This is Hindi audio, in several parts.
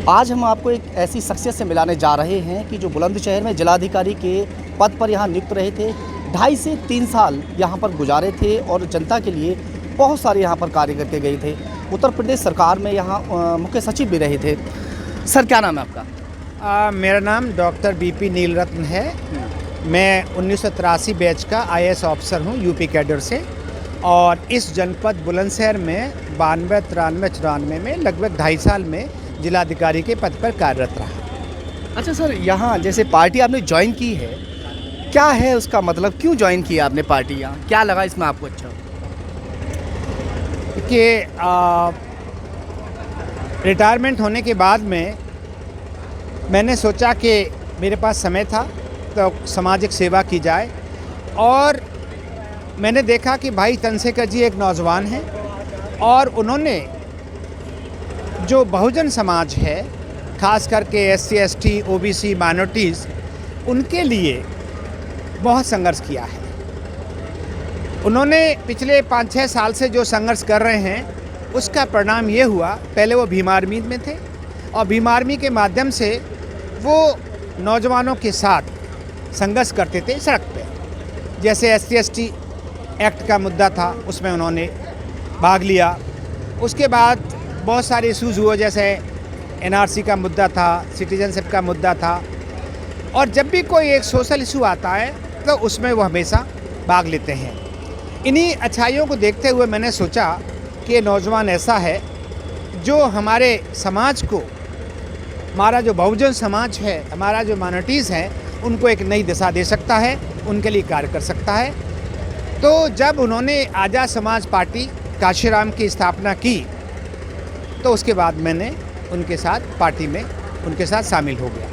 आज हम आपको एक ऐसी शख्सियत से मिलाने जा रहे हैं कि जो बुलंदशहर में जिलाधिकारी के पद पर यहाँ नियुक्त रहे थे। 2.5 से 3 साल यहाँ पर गुजारे थे और जनता के लिए बहुत सारे यहाँ पर कार्य करके गए थे। उत्तर प्रदेश सरकार में यहाँ मुख्य सचिव भी रहे थे। सर, क्या नाम है आपका? मेरा नाम डॉक्टर बीपी नीलरत्न है। मैं 1983 बैच का IAS ऑफिसर हूँ यूपी कैडर से, और इस जनपद बुलंदशहर में 92, 93, 94 में लगभग 2.5 साल में जिलाधिकारी के पद पर कार्यरत रहा। अच्छा सर, यहाँ जैसे पार्टी आपने ज्वाइन की है, क्या है उसका मतलब? क्यों ज्वाइन किया आपने पार्टी? यहाँ क्या लगा इसमें आपको अच्छा? कि रिटायरमेंट होने के बाद में मैंने सोचा कि मेरे पास समय था तो सामाजिक सेवा की जाए, और मैंने देखा कि भाई तनसेकर जी एक नौजवान हैं और उन्होंने जो बहुजन समाज है, ख़ास करके SC ST OBC माइनॉरिटीज़, उनके लिए बहुत संघर्ष किया है। उन्होंने पिछले 5-6 साल से जो संघर्ष कर रहे हैं उसका परिणाम ये हुआ, पहले वो भीम आर्मी में थे और भीम आर्मी के माध्यम से वो नौजवानों के साथ संघर्ष करते थे सड़क पे। जैसे SC ST एक्ट का मुद्दा था, उसमें उन्होंने भाग लिया। उसके बाद बहुत सारे इशूज़ हुए, जैसे NRC का मुद्दा था, सिटीजनशिप का मुद्दा था, और जब भी कोई एक सोशल इशू आता है तो उसमें वो हमेशा भाग लेते हैं। इन्हीं अच्छाइयों को देखते हुए मैंने सोचा कि ये नौजवान ऐसा है जो हमारे समाज को, हमारा जो बहुजन समाज है, हमारा जो माइनॉरिटीज़ हैं, उनको एक नई दिशा दे सकता है, उनके लिए कार्य कर सकता है। तो जब उन्होंने आज़ाद समाज पार्टी काशीराम की स्थापना की तो उसके बाद मैंने उनके साथ पार्टी में उनके साथ शामिल हो गया।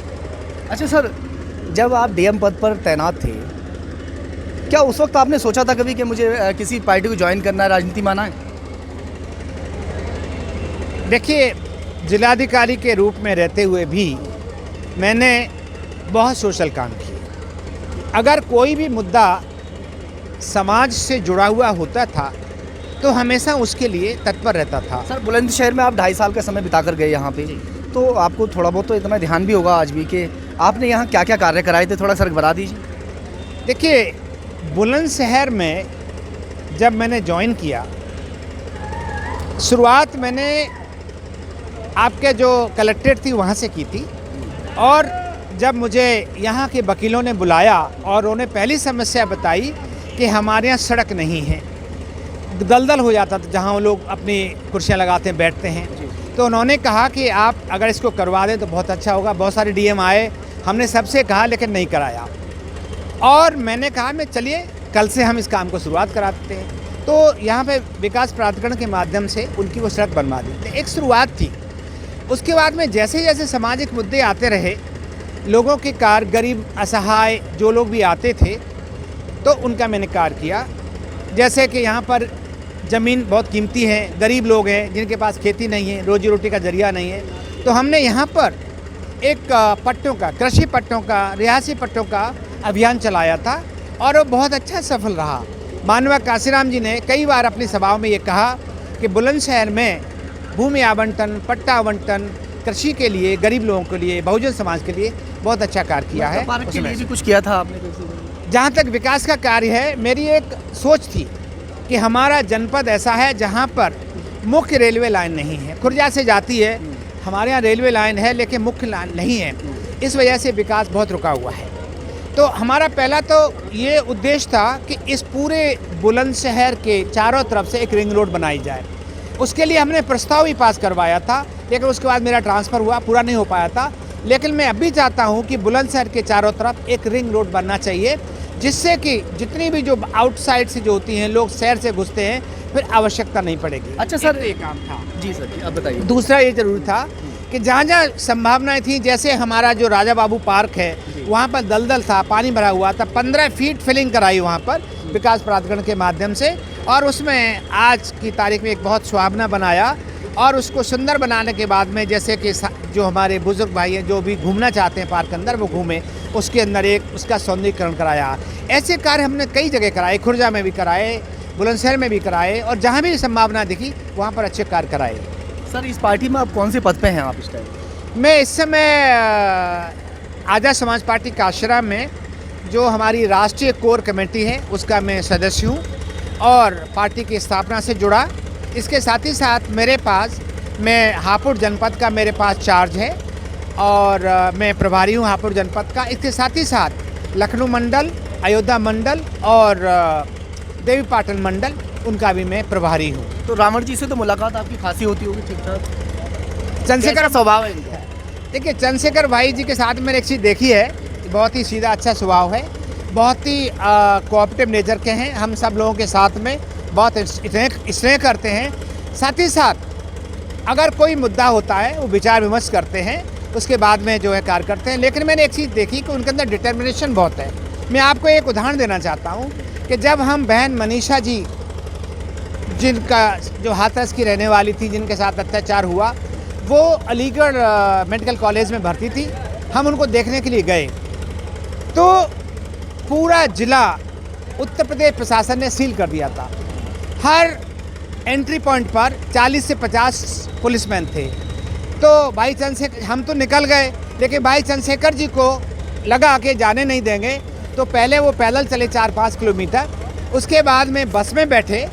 अच्छा सर, जब आप DM पद पर तैनात थे, क्या उस वक्त आपने सोचा था कभी कि मुझे किसी पार्टी को ज्वाइन करना है, राजनीति में आना है? देखिए, जिलाधिकारी के रूप में रहते हुए भी मैंने बहुत सोशल काम किए। अगर कोई भी मुद्दा समाज से जुड़ा हुआ होता था तो हमेशा उसके लिए तत्पर रहता था। सर, बुलंदशहर में आप 2.5 साल का समय बिता कर गए यहाँ पे, तो आपको थोड़ा बहुत तो इतना ध्यान भी होगा आज भी कि आपने यहाँ क्या क्या कार्य कराए थे, थोड़ा सर बता दीजिए। देखिए, बुलंदशहर में जब मैंने ज्वाइन किया, शुरुआत मैंने आपके जो कलेक्ट्रेट थी वहाँ से की थी, और जब मुझे यहाँ के वकीलों ने बुलाया और उन्हें पहली समस्या बताई कि हमारे यहाँ सड़क नहीं है, दलदल हो जाता था जहाँ लोग अपनी कुर्सियाँ लगाते हैं, बैठते हैं, तो उन्होंने कहा कि आप अगर इसको करवा दें तो बहुत अच्छा होगा। बहुत सारे DM आए, हमने सबसे कहा लेकिन नहीं कराया, और मैंने कहा मैं चलिए कल से हम इस काम को शुरुआत कराते हैं। तो यहाँ पे विकास प्राधिकरण के माध्यम से उनकी वो सड़क बनवा दी, एक शुरुआत थी। उसके बाद में जैसे जैसे सामाजिक मुद्दे आते रहे, लोगों के कार्य, गरीब असहाय जो लोग भी आते थे तो उनका मैंने कार्य किया। जैसे कि यहाँ पर ज़मीन बहुत कीमती है, गरीब लोग हैं जिनके पास खेती नहीं है, रोजी रोटी का जरिया नहीं है, तो हमने यहाँ पर एक पट्टों का, कृषि पट्टों का, रिहायशी पट्टों का अभियान चलाया था, और वो बहुत अच्छा सफल रहा। माननीय काशीराम जी ने कई बार अपनी सभाओं में ये कहा कि बुलंदशहर में भूमि आवंटन, पट्टा आवंटन कृषि के लिए, गरीब लोगों के लिए, बहुजन समाज के लिए बहुत अच्छा कार्य किया है। पार्क के लिए भी कुछ किया था आपने? जहाँ तक विकास का कार्य है, मेरी एक सोच थी कि हमारा जनपद ऐसा है जहाँ पर मुख्य रेलवे लाइन नहीं है। खुर्जा से जाती है, हमारे यहाँ रेलवे लाइन है लेकिन मुख्य लाइन नहीं है, इस वजह से विकास बहुत रुका हुआ है। तो हमारा पहला तो ये उद्देश्य था कि इस पूरे बुलंदशहर के चारों तरफ से एक रिंग रोड बनाई जाए। उसके लिए हमने प्रस्ताव भी पास करवाया था, लेकिन उसके बाद मेरा ट्रांसफ़र हुआ, पूरा नहीं हो पाया था। लेकिन मैं अभी चाहता हूँ कि बुलंदशहर के चारों तरफ एक रिंग रोड बनना चाहिए, जिससे कि जितनी भी जो आउटसाइड से जो होती हैं, लोग शहर से घुसते हैं, फिर आवश्यकता नहीं पड़ेगी। अच्छा सर, ये काम था। जी सर, अब बताइए। दूसरा ये जरूरी था कि जहाँ जहाँ संभावनाएं थी, जैसे हमारा जो राजा बाबू पार्क है, वहाँ पर दलदल था, पानी भरा हुआ था, 15 फीट फिलिंग कराई वहाँ पर विकास प्राधिकरण के माध्यम से, और उसमें आज की तारीख में एक बहुत सुहावना बनाया, और उसको सुंदर बनाने के बाद में जैसे कि जो हमारे बुजुर्ग भाई हैं जो भी घूमना चाहते हैं पार्क के अंदर, वो घूमें, उसके अंदर एक उसका सौंदर्यीकरण कराया। ऐसे कार्य हमने कई जगह कराए, खुर्जा में भी कराए, बुलंदशहर में भी कराए, और जहाँ भी संभावना दिखी वहाँ पर अच्छे कार्य कराए। सर, इस पार्टी में आप कौन से पद पे हैं आप इस टाइम? मैं इस समय आज़ाद समाज पार्टी काशरा में जो हमारी राष्ट्रीय कोर कमेटी है उसका मैं सदस्य हूँ और पार्टी की स्थापना से जुड़ा। इसके साथ ही साथ मेरे पास मैं हापुड़ जनपद का मेरे पास चार्ज है और मैं प्रभारी हूँ हापुड़ जनपद का। इसके साथ ही साथ लखनऊ मंडल, अयोध्या मंडल और देवी पाटन मंडल उनका भी मैं प्रभारी हूँ। तो रावण जी से तो मुलाकात आपकी खासी होती होगी ठीक ठाक? चंद्रशेखर स्वभाव है इनका? देखिए, चंद्रशेखर भाई जी के साथ मैंने एक चीज़ देखी है, बहुत ही सीधा अच्छा स्वभाव है, बहुत ही कोऑपरेटिव नेचर के हैं, हम सब लोगों के साथ में बहुत स्नेह करते हैं। साथ ही साथ अगर कोई मुद्दा होता है वो विचार विमर्श करते हैं, उसके बाद में जो है कार्य करते हैं। लेकिन मैंने एक चीज़ देखी कि उनके अंदर डिटर्मिनेशन बहुत है। मैं आपको एक उदाहरण देना चाहता हूँ कि जब हम बहन मनीषा जी, जिनका जो हाथरस की रहने वाली थी, जिनके साथ अत्याचार हुआ, वो अलीगढ़ मेडिकल कॉलेज में भर्ती थी, हम उनको देखने के लिए गए तो पूरा ज़िला उत्तर प्रदेश प्रशासन ने सील कर दिया था। हर एंट्री पॉइंट पर 40 से 50 पुलिसमैन थे। तो भाई चंद्रशेखर, हम तो निकल गए, लेकिन भाई चंद्रशेखर जी को लगा कि जाने नहीं देंगे, तो पहले वो पैदल चले 4-5 किलोमीटर, उसके बाद में बस में बैठे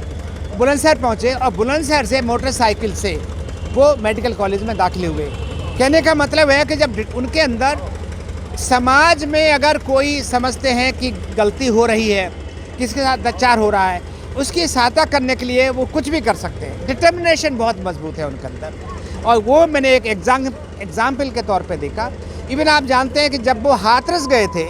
बुलंदशहर पहुँचे और बुलंदशहर से मोटरसाइकिल से वो मेडिकल कॉलेज में दाखिल हुए। कहने का मतलब है कि जब उनके अंदर समाज में अगर कोई समझते हैं कि गलती हो रही है, किसके साथ अत्याचार हो रहा है, उसकी सहायता करने के लिए वो कुछ भी कर सकते हैं। डिटर्मिनेशन बहुत मजबूत है उनके अंदर और वो मैंने एक एग्जाम्पल के तौर पे देखा। इवन आप जानते हैं कि जब वो हाथरस गए थे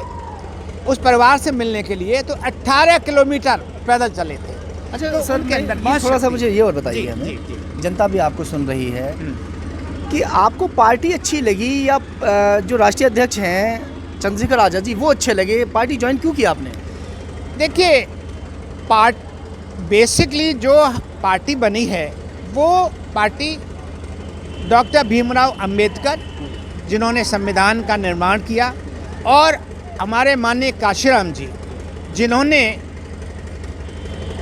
उस परिवार से मिलने के लिए तो 18 किलोमीटर पैदल चले थे। अच्छा तो सर, उनके अंदर थोड़ा सा मुझे ये और बताइए, जी, हमें जी, जी। जनता भी आपको सुन रही है कि आपको पार्टी अच्छी लगी या जो राष्ट्रीय अध्यक्ष हैं चंद्रशेखर आज़ाद जी वो अच्छे लगे? पार्टी ज्वाइन क्यों किया आपने? देखिए, बेसिकली जो पार्टी बनी है वो पार्टी डॉक्टर भीमराव अंबेडकर, जिन्होंने संविधान का निर्माण किया, और हमारे माननीय काशीराम जी, जिन्होंने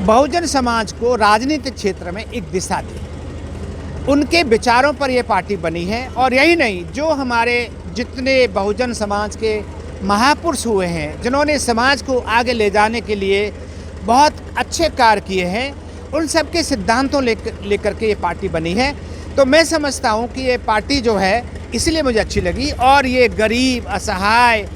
बहुजन समाज को राजनीतिक क्षेत्र में एक दिशा दी, उनके विचारों पर यह पार्टी बनी है। और यही नहीं, जो हमारे जितने बहुजन समाज के महापुरुष हुए हैं, जिन्होंने समाज को आगे ले जाने के लिए बहुत अच्छे कार्य किए हैं, उन सब के सिद्धांतों लेकर के ये पार्टी बनी है। तो मैं समझता हूँ कि ये पार्टी जो है इसलिए मुझे अच्छी लगी, और ये गरीब, असहाय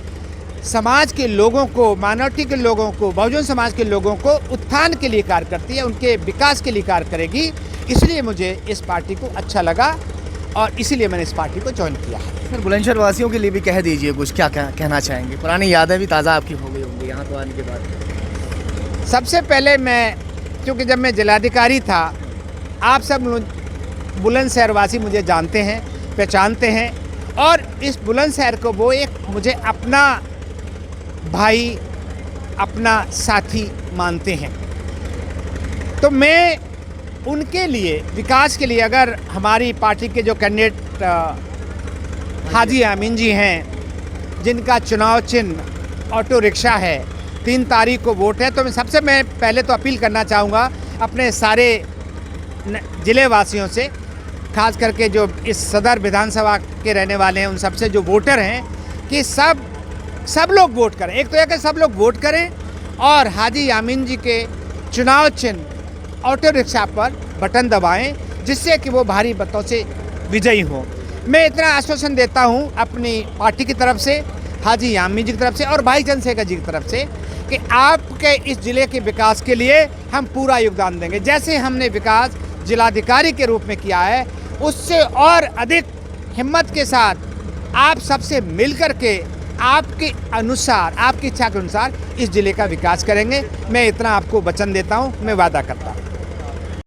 समाज के लोगों को, माइनॉरिटी के लोगों को, बहुजन समाज के लोगों को उत्थान के लिए कार्य करती है, उनके विकास के लिए कार्य करेगी। इसलिए मुझे इस पार्टी को अच्छा लगा और इसीलिए मैंने इस पार्टी को ज्वाइन किया है। सर, बुलंदशहर वासियों के लिए भी कह दीजिए कुछ, क्या कहना चाहेंगे? पुरानी यादें भी ताज़ा आपकी हो गई होंगी यहाँ तो आने के बाद। सबसे पहले मैं, क्योंकि जब मैं जिलाधिकारी था, आप सब बुलंदशहर वासी मुझे जानते हैं, पहचानते हैं, और इस बुलंदशहर को वो एक मुझे अपना भाई, अपना साथी मानते हैं। तो मैं उनके लिए, विकास के लिए, अगर हमारी पार्टी के जो कैंडिडेट हाजी यामीन जी हैं, जिनका चुनाव चिन्ह ऑटो रिक्शा है, 3 तारीख को वोट है, तो मैं पहले तो अपील करना चाहूँगा अपने सारे ज़िले वासियों से, खास करके जो इस सदर विधानसभा के रहने वाले हैं, उन सबसे जो वोटर हैं, कि सब लोग वोट करें। एक तो यह कि सब लोग वोट करें और हाजी यामीन जी के चुनाव चिन्ह ऑटो रिक्शा पर बटन दबाएं, जिससे कि वो भारी मतों से विजयी हों। मैं इतना आश्वासन देता हूं अपनी पार्टी की तरफ से, हाजी यामीन जी की तरफ से और भाई चंद्रशेखर जी की तरफ से, कि आपके इस ज़िले के विकास के लिए हम पूरा योगदान देंगे। जैसे हमने विकास जिलाधिकारी के रूप में किया है, उससे और अधिक हिम्मत के साथ आप सबसे मिलकर के आपके अनुसार, आपकी इच्छा के अनुसार इस ज़िले का विकास करेंगे। मैं इतना आपको वचन देता हूँ, मैं वादा करता हूँ।